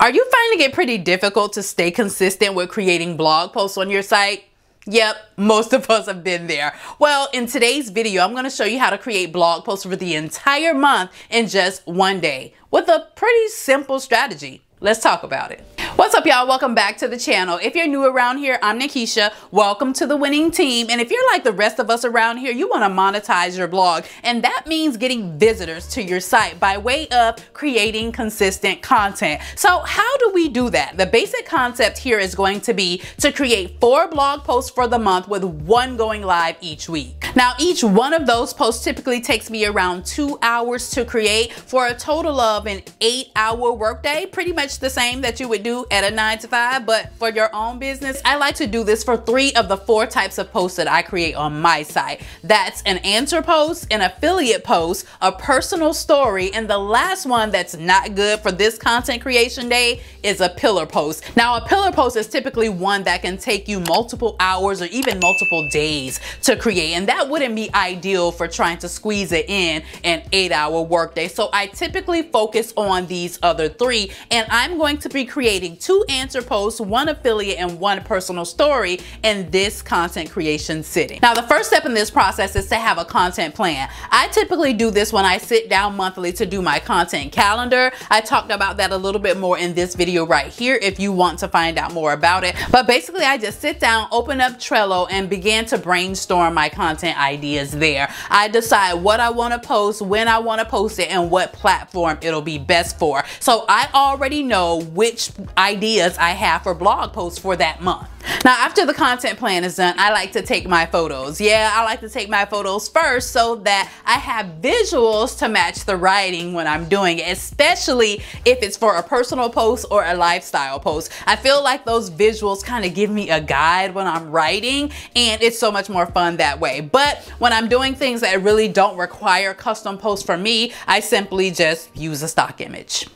Are you finding it pretty difficult to stay consistent with creating blog posts on your site? Yep, most of us have been there. Well, in today's video, I'm going to show you how to create blog posts for the entire month in just one day with a pretty simple strategy. Let's talk about it. What's up, y'all? Welcome back to the channel. If you're new around here, I'm Nikisha. Welcome to the winning team. And if you're like the rest of us around here, you want to monetize your blog. And that means getting visitors to your site by way of creating consistent content. So how do we do that? The basic concept here is going to be to create 4 blog posts for the month with 1 going live each week. Now, each one of those posts typically takes me around 2 hours to create for a total of an 8-hour workday, pretty much the same that you would do at a 9 to 5, but for your own business. I like to do this for 3 of the 4 types of posts that I create on my site. That's an answer post, an affiliate post, a personal story, and the last one that's not good for this content creation day is a pillar post. Now, a pillar post is typically one that can take you multiple hours or even multiple days to create, and that wouldn't be ideal for trying to squeeze it in an 8-hour workday. So I typically focus on these other 3, and I'm going to be creating 2 answer posts, 1 affiliate, and 1 personal story in this content creation sitting. Now, the first step in this process is to have a content plan. I typically do this when I sit down monthly to do my content calendar. I talked about that a little bit more in this video right here if you want to find out more about it. But basically, I just sit down, open up Trello, and begin to brainstorm my content ideas there. I decide what I want to post, when I want to post it, and what platform it'll be best for. So I already know which ideas I have for blog posts for that month. Now, after the content plan is done, I like to take my photos. Yeah, I like to take my photos first so that I have visuals to match the writing when I'm doing it, especially if it's for a personal post or a lifestyle post. I feel like those visuals kind of give me a guide when I'm writing, and it's so much more fun that way. But when I'm doing things that really don't require custom posts for me, I simply just use a stock image.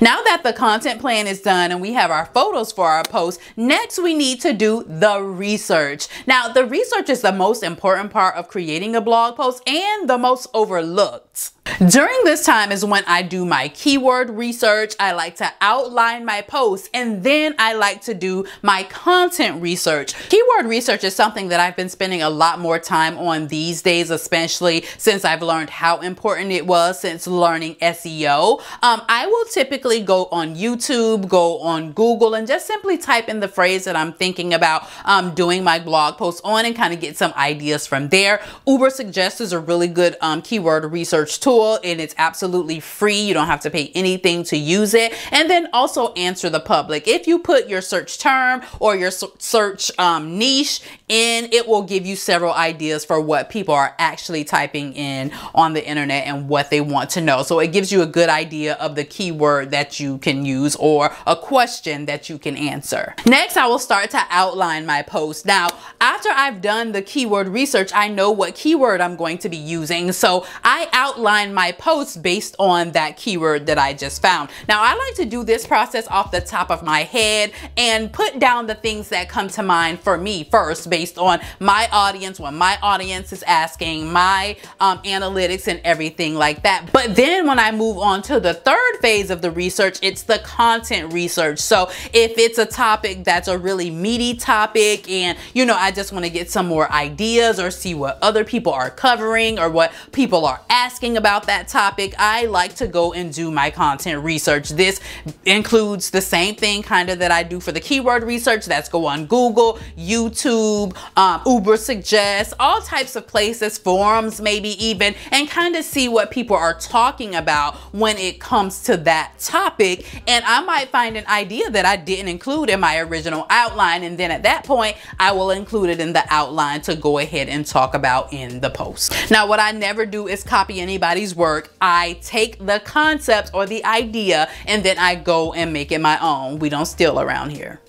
Now that the content plan is done and we have our photos for our posts, next we need to do the research. Now, the research is the most important part of creating a blog post and the most overlooked. During this time is when I do my keyword research. I like to outline my posts, and then I like to do my content research. Keyword research is something that I've been spending a lot more time on these days, especially since I've learned how important it was since learning SEO. I will typically go on YouTube, go on Google, and just simply type in the phrase that I'm thinking about doing my blog post on and kind of get some ideas from there. Ubersuggest is a really good keyword research tool, and it's absolutely free. You don't have to pay anything to use it. And then also Answer the Public. If you put your search term or your search niche in, it will give you several ideas for what people are actually typing in on the internet and what they want to know. So it gives you a good idea of the keyword that you can use or a question that you can answer. Next, I will start to outline my post. Now, after I've done the keyword research, I know what keyword I'm going to be using. So I outline my posts based on that keyword that I just found. Now, I like to do this process off the top of my head and put down the things that come to mind for me first based on my audience, what my audience is asking, my analytics and everything like that. But then when I move on to the third phase of the research, it's the content research. So if it's a topic that's a really meaty topic and, you know, I just want to get some more ideas or see what other people are covering or what people are asking about that topic, I like to go and do my content research. This includes the same thing kind of that I do for the keyword research. That's go on Google, YouTube, Ubersuggest, all types of places, forums maybe even, and kind of see what people are talking about when it comes to that topic. And I might find an idea that I didn't include in my original outline, and then at that point I will include it in the outline to go ahead and talk about in the post. Now, what I never do is copy anybody's work. I take the concept or the idea and then I go and make it my own. We don't steal around here.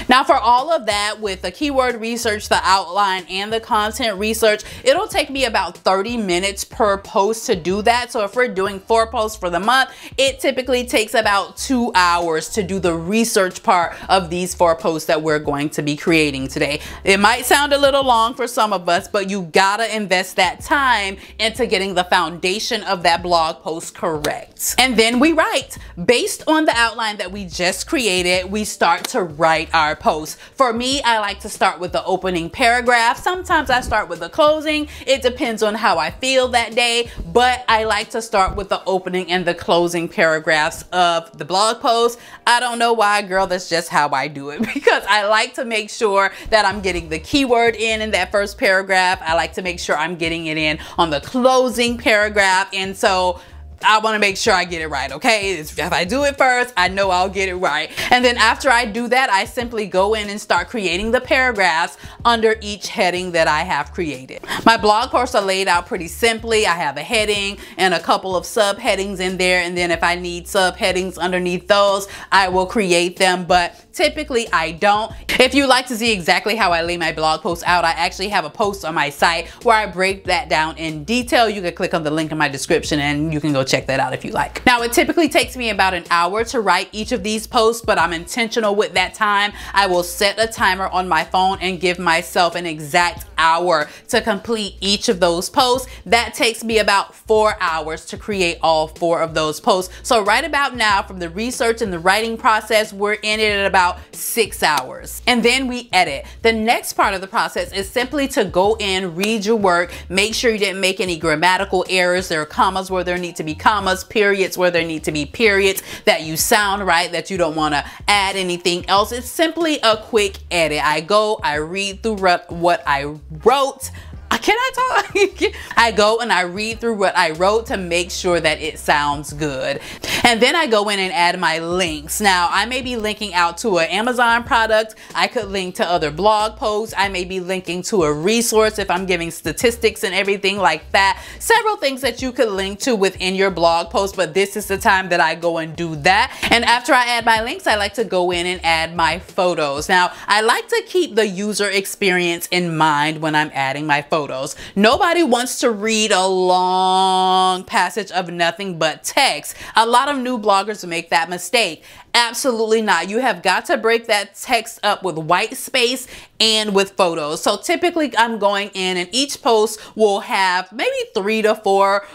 Now for all of that, with the keyword research, the outline, and the content research, it'll take me about 30 minutes per post to do that. So if we're doing 4 posts for the month, it typically takes about 2 hours to do the research part of these 4 posts that we're going to be creating today. It might sound a little long for some of us, but you gotta invest that time into getting the foundation of that blog post correct. And then we write. Based on the outline that we just created, we start to write our post. For me, I like to start with the opening paragraph. Sometimes I start with the closing. It depends on how I feel that day, but I like to start with the opening and the closing paragraphs of the blog post. I don't know why, girl, that's just how I do it, because I like to make sure that I'm getting the keyword in that first paragraph. I like to make sure I'm getting it in on the closing paragraph, and so I want to make sure I get it right, okay? If I do it first, I know I'll get it right. And then after I do that, I simply go in and start creating the paragraphs under each heading that I have created. My blog posts are laid out pretty simply. I have a heading and a couple of subheadings in there, and then if I need subheadings underneath those, I will create them, but typically I don't. If you'd like to see exactly how I lay my blog posts out, I actually have a post on my site where I break that down in detail. You can click on the link in my description and you can go check that out if you like. Now, it typically takes me about an hour to write each of these posts, but I'm intentional with that time. I will set a timer on my phone and give myself an exact hour to complete each of those posts. That takes me about 4 hours to create all 4 of those posts. So right about now, from the research and the writing process, we're in it at about 6 hours. And then we edit. The next part of the process is simply to go in, read your work, make sure you didn't make any grammatical errors. There are commas where there need to be commas, periods where there need to be periods, that you sound right, that you don't want to add anything else. It's simply a quick edit. I go, I read through what I wrote. Can I talk? I go and I read through what I wrote to make sure that it sounds good. And then I go in and add my links. Now, I may be linking out to an Amazon product. I could link to other blog posts. I may be linking to a resource if I'm giving statistics and everything like that. Several things that you could link to within your blog post, but this is the time that I go and do that. And after I add my links, I like to go in and add my photos. Now, I like to keep the user experience in mind when I'm adding my photos. Nobody wants to read a long passage of nothing but text. A lot of new bloggers make that mistake. Absolutely not. You have got to break that text up with white space and with photos. So typically I'm going in and each post will have maybe 3 to 4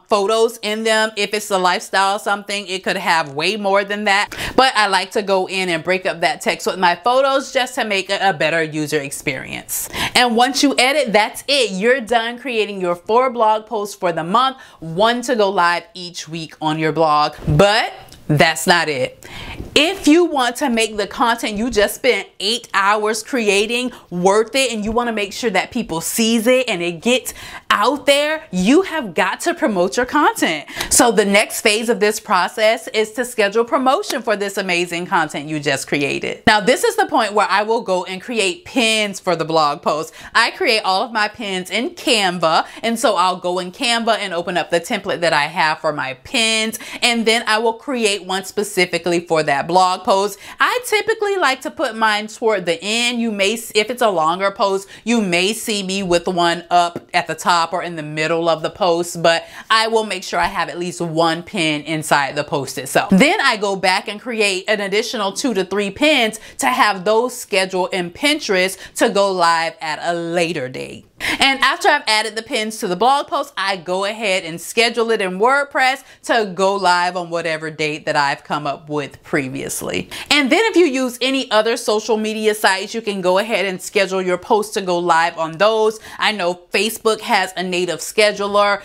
photos in them. If it's a lifestyle something, it could have way more than that. But I like to go in and break up that text with my photos just to make a better user experience. And once you edit, that's it. You're done creating your 4 blog posts for the month, 1 to go live each week on your blog. But that's not it. If you want to make the content you just spent 8 hours creating worth it, and you want to make sure that people sees it and it gets out there, you have got to promote your content. So the next phase of this process is to schedule promotion for this amazing content you just created. Now, this is the point where I will go and create pins for the blog post. I create all of my pins in Canva, and so I'll go in Canva and open up the template that I have for my pins, and then I will create one specifically for that blog post. I typically like to put mine toward the end. You may, if it's a longer post, you may see me with one up at the top or in the middle of the post, but I will make sure I have at least 1 pin inside the post itself. Then I go back and create an additional 2 to 3 pins to have those scheduled in Pinterest to go live at a later date. And after I've added the pins to the blog post, I go ahead and schedule it in WordPress to go live on whatever date that I've come up with previously. And then if you use any other social media sites, you can go ahead and schedule your posts to go live on those. I know Facebook has a native scheduler.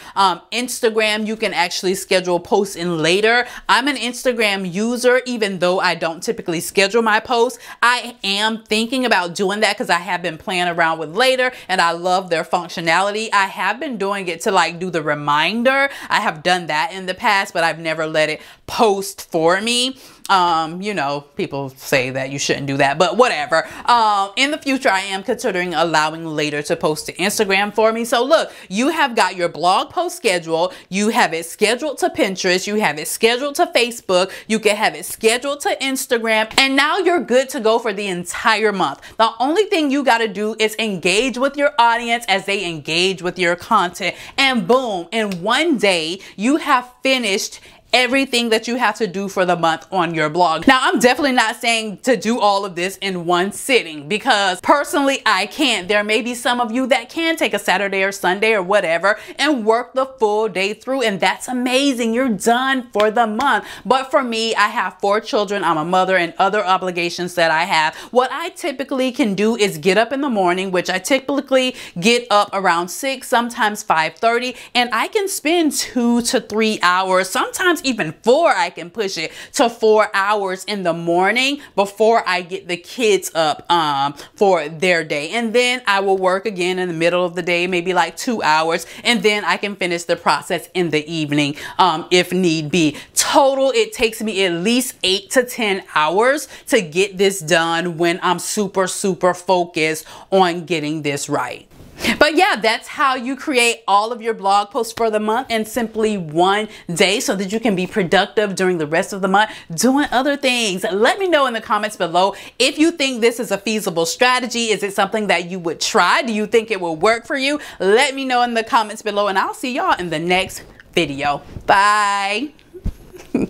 Instagram, you can actually schedule posts in later. I'm an Instagram user, even though I don't typically schedule my posts. I am thinking about doing that because I have been playing around with later and I love their functionality. I have been doing it to like do the reminder. I have done that in the past, but I've never let it post for me. You know, people say that you shouldn't do that, but whatever. In the future, I am considering allowing Later to post to Instagram for me. So look, you have got your blog post schedule. You have it scheduled to Pinterest. You have it scheduled to Facebook. You can have it scheduled to Instagram. And now you're good to go for the entire month. The only thing you got to do is engage with your audience as they engage with your content. And boom, in one day, you have finished everything that you have to do for the month on your blog. Now, I'm definitely not saying to do all of this in one sitting, because personally I can't. There may be some of you that can take a Saturday or Sunday or whatever and work the full day through, and that's amazing. You're done for the month. But for me, I have 4 children, I'm a mother, and other obligations that I have. What I typically can do is get up in the morning, which I typically get up around 6, sometimes 5:30, and I can spend 2 to 3 hours, sometimes even 4. I can push it to 4 hours in the morning before I get the kids up for their day. And then I will work again in the middle of the day, maybe like 2 hours, and then I can finish the process in the evening if need be. Total, it takes me at least 8 to 10 hours to get this done when I'm super focused on getting this right. But yeah, that's how you create all of your blog posts for the month in simply one day, so that you can be productive during the rest of the month doing other things. Let me know in the comments below if you think this is a feasible strategy. Is it something that you would try? Do you think it will work for you? Let me know in the comments below, and I'll see y'all in the next video. Bye.